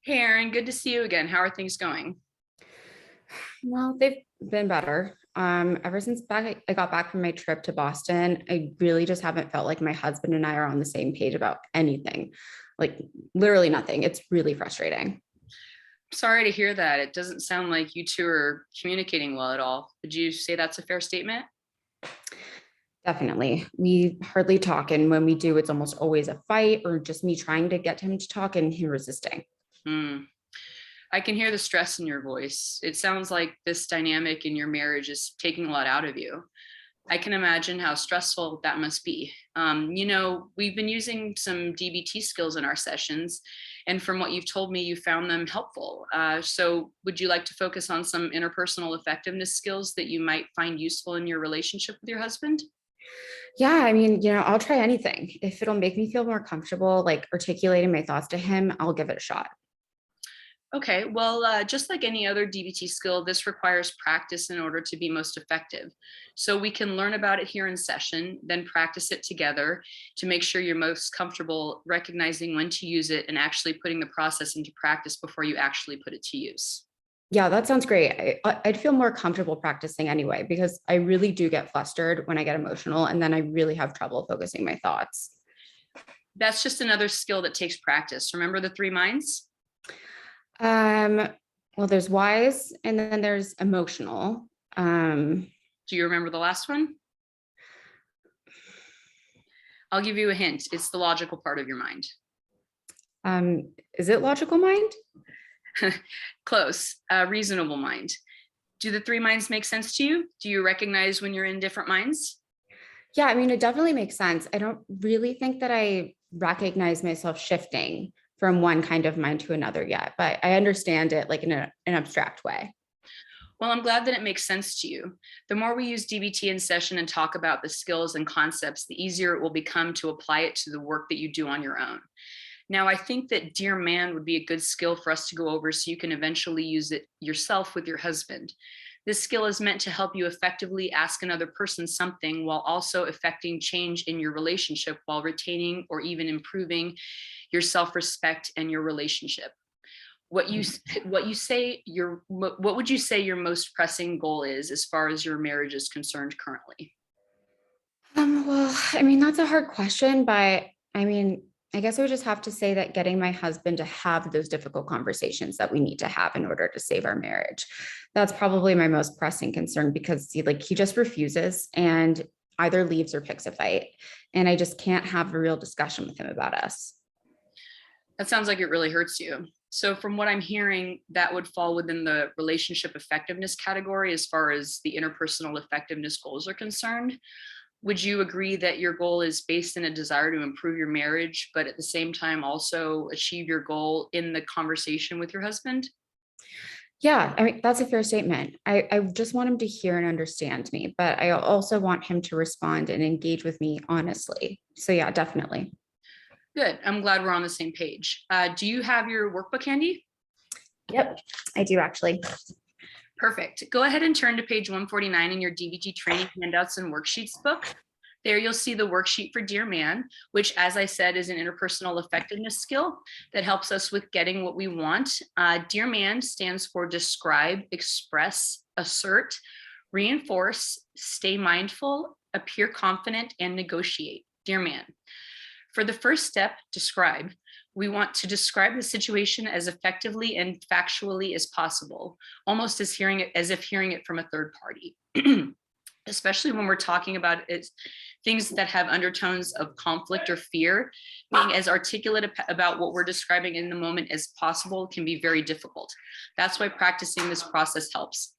Hey, Aaron, good to see you again. How are things going? Well, they've been better. Ever since I got back from my trip to Boston, I really just haven't felt like my husband and I are on the same page about anything. Like literally nothing. It's really frustrating. Sorry to hear that. It doesn't sound like you two are communicating well at all. Would you say that's a fair statement? Definitely. We hardly talk, and when we do, it's almost always a fight or just me trying to get him to talk and him resisting. Hmm. I can hear the stress in your voice. It sounds like this dynamic in your marriage is taking a lot out of you. I can imagine how stressful that must be. We've been using some DBT skills in our sessions, and from what you've told me, you found them helpful. So, would you like to focus on some interpersonal effectiveness skills that you might find useful in your relationship with your husband? Yeah, I mean, I'll try anything. If it'll make me feel more comfortable, like articulating my thoughts to him, I'll give it a shot. Okay, well, just like any other DBT skill, this requires practice in order to be most effective. So we can learn about it here in session, then practice it together to make sure you're most comfortable recognizing when to use it and actually putting the process into practice before you actually put it to use. Yeah, that sounds great. I'd feel more comfortable practicing anyway, because I really do get flustered when I get emotional, and then I really have trouble focusing my thoughts. That's just another skill that takes practice. Remember the three minds? Um, well, there's wise, and then there's emotional. Um, Do you remember the last one? I'll give you a hint. It's the logical part of your mind. is it logical mind? Close, reasonable mind. Do the three minds make sense to you? Do you recognize when you're in different minds? Yeah, I mean, it definitely makes sense. I don't really think that I recognize myself shifting from one kind of mind to another yet, but I understand it like in an abstract way. Well, I'm glad that it makes sense to you. The more we use DBT in session and talk about the skills and concepts, the easier it will become to apply it to the work that you do on your own. Now, I think that Dear Man would be a good skill for us to go over so you can eventually use it yourself with your husband. This skill is meant to help you effectively ask another person something while also affecting change in your relationship while retaining or even improving your self-respect and your relationship. what you what you say your what would you say your most pressing goal is as far as your marriage is concerned currently? Well, I mean, that's a hard question, but I mean, I guess I would just have to say that getting my husband to have those difficult conversations that we need to have in order to save our marriage. That's probably my most pressing concern because he just refuses and either leaves or picks a fight. And I just can't have a real discussion with him about us. That sounds like it really hurts you. So from what I'm hearing, that would fall within the relationship effectiveness category as far as the interpersonal effectiveness goals are concerned. Would you agree that your goal is based in a desire to improve your marriage, but at the same time also achieve your goal in the conversation with your husband? Yeah, I mean, that's a fair statement. I just want him to hear and understand me, but I also want him to respond and engage with me honestly. So, yeah, definitely. Good. I'm glad we're on the same page. Do you have your workbook handy? Yep, I do actually. Perfect. Go ahead and turn to page 149 in your DBT training handouts and worksheets book. There you'll see the worksheet for Dear Man, which, as I said, is an interpersonal effectiveness skill that helps us with getting what we want. Dear Man stands for describe, express, assert, reinforce, stay mindful, appear confident, and negotiate. Dear Man. For the first step, describe, we want to describe the situation as effectively and factually as possible, almost as if hearing it from a third party. Especially when we're talking about it, things that have undertones of conflict or fear, being as articulate about what we're describing in the moment as possible can be very difficult. That's why practicing this process helps.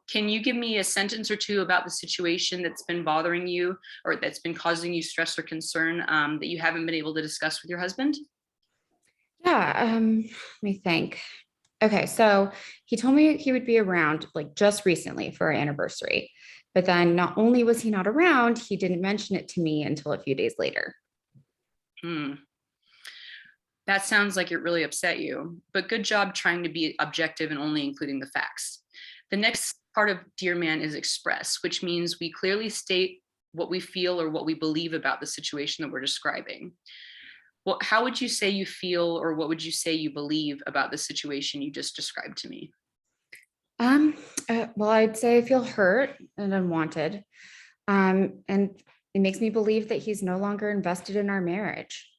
Can you give me a sentence or two about the situation that's been bothering you or that's been causing you stress or concern that you haven't been able to discuss with your husband? Yeah, let me think. Okay, so he told me he would be around like just recently for our anniversary. But then not only was he not around, he didn't mention it to me until a few days later. Hmm. That sounds like it really upset you, but good job trying to be objective and only including the facts. The next part of Dear Man is express, which means we clearly state what we feel or what we believe about the situation that we're describing. Well, how would you say you feel, or what would you say you believe about the situation you just described to me? Um, well, I'd say I feel hurt and unwanted. And it makes me believe that he's no longer invested in our marriage.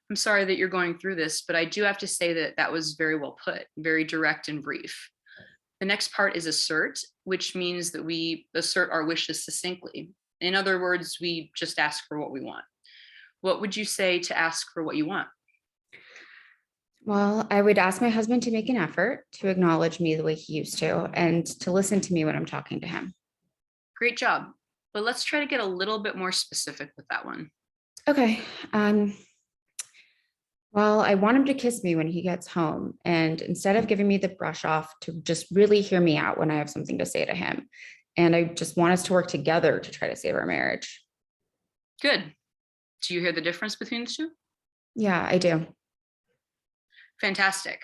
I'm sorry that you're going through this, but I do have to say that that was very well put, very direct and brief. The next part is assert, which means that we assert our wishes succinctly. In other words, we just ask for what we want. What would you say to ask for what you want? Well, I would ask my husband to make an effort to acknowledge me the way he used to and to listen to me when I'm talking to him. Great job. But let's try to get a little bit more specific with that one. Okay. Um, well, I want him to kiss me when he gets home. And instead of giving me the brush off, to just really hear me out when I have something to say to him. And I just want us to work together to try to save our marriage. Good. Do you hear the difference between the two? Yeah, I do. Fantastic.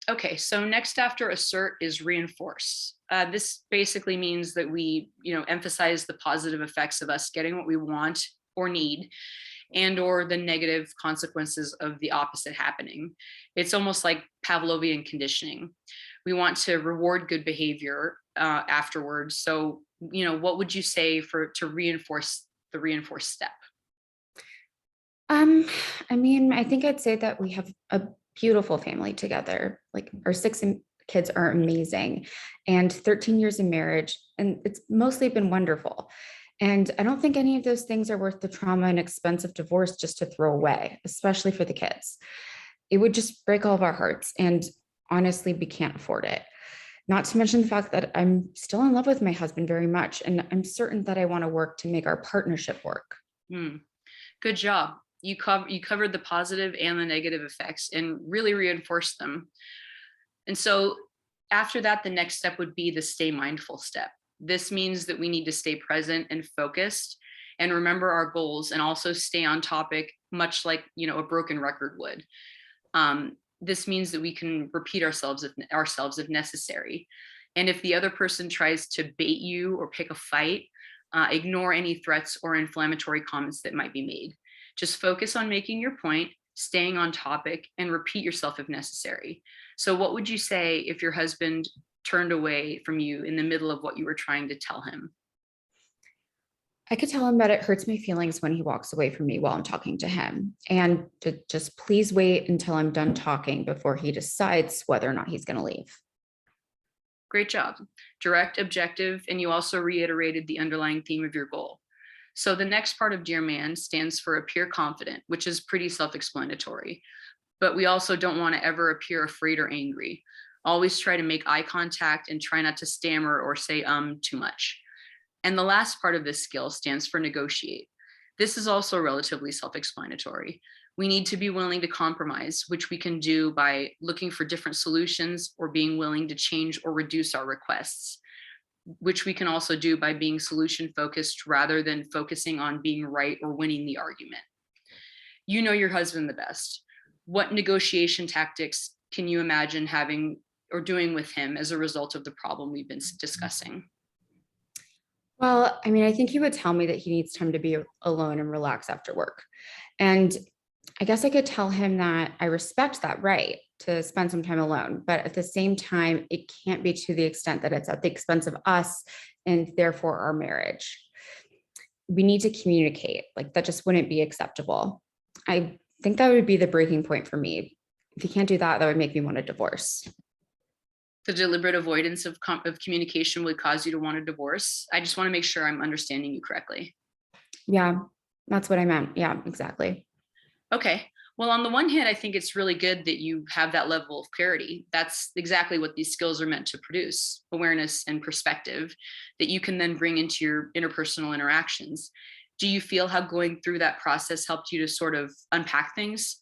Okay, so next after assert is reinforce. This basically means that we, emphasize the positive effects of us getting what we want or need, and or the negative consequences of the opposite happening. It's almost like Pavlovian conditioning. We want to reward good behavior afterwards. So, what would you say to reinforce the reinforced step? Um, I mean, I think I'd say that we have a beautiful family together. Like our kids are amazing and 13 years of marriage, and it's mostly been wonderful. And I don't think any of those things are worth the trauma and expense of divorce just to throw away, especially for the kids. It would just break all of our hearts. And honestly, we can't afford it. Not to mention the fact that I'm still in love with my husband very much. And I'm certain that I want to work to make our partnership work. Hmm. Good job. You covered the positive and the negative effects and really reinforced them. And so after that, the next step would be the stay mindful step. This means that we need to stay present and focused and remember our goals and also stay on topic, much like, a broken record would. This means that we can repeat ourselves if necessary. And if the other person tries to bait you or pick a fight, ignore any threats or inflammatory comments that might be made. Just focus on making your point, staying on topic, and repeat yourself if necessary. So, what would you say if your husband turned away from you in the middle of what you were trying to tell him? I could tell him that it hurts my feelings when he walks away from me while I'm talking to him, and to just please wait until I'm done talking before he decides whether or not he's going to leave. Great job. Direct, objective, and you also reiterated the underlying theme of your goal. So the next part of Dear Man stands for appear confident, which is pretty self-explanatory. But we also don't want to ever appear afraid or angry. Always try to make eye contact and try not to stammer or say too much. And the last part of this skill stands for negotiate. This is also relatively self-explanatory. We need to be willing to compromise, which we can do by looking for different solutions or being willing to change or reduce our requests, which we can also do by being solution focused rather than focusing on being right or winning the argument. You know your husband the best. What negotiation tactics can you imagine having or doing with him as a result of the problem we've been discussing? Well, I mean, I think he would tell me that he needs time to be alone and relax after work. And I guess I could tell him that I respect that right to spend some time alone, but at the same time, it can't be to the extent that it's at the expense of us and therefore our marriage. We need to communicate. Like that just wouldn't be acceptable. I think that would be the breaking point for me. If you can't do that, that would make me want a divorce. The deliberate avoidance of communication would cause you to want a divorce. I just want to make sure I'm understanding you correctly. Yeah, that's what I meant. Yeah, exactly. Okay. Well, on the one hand, I think it's really good that you have that level of clarity. That's exactly what these skills are meant to produce: awareness and perspective that you can then bring into your interpersonal interactions. Do you feel how going through that process helped you to sort of unpack things?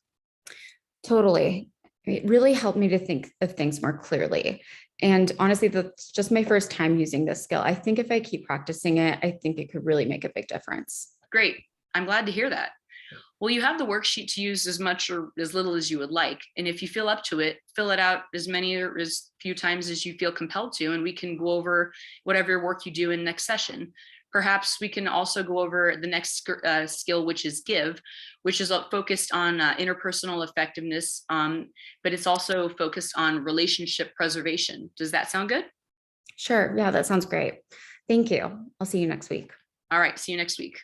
Totally. It really helped me to think of things more clearly. And honestly, that's just my first time using this skill. I think if I keep practicing it, I think it could really make a big difference. Great. I'm glad to hear that. Well, you have the worksheet to use as much or as little as you would like. And if you feel up to it, fill it out as many or as few times as you feel compelled to, and we can go over whatever work you do in next session. Perhaps we can also go over the next skill, which is give, which is focused on interpersonal effectiveness, but it's also focused on relationship preservation. Does that sound good? Sure. Yeah, that sounds great. Thank you. I'll see you next week. All right, see you next week.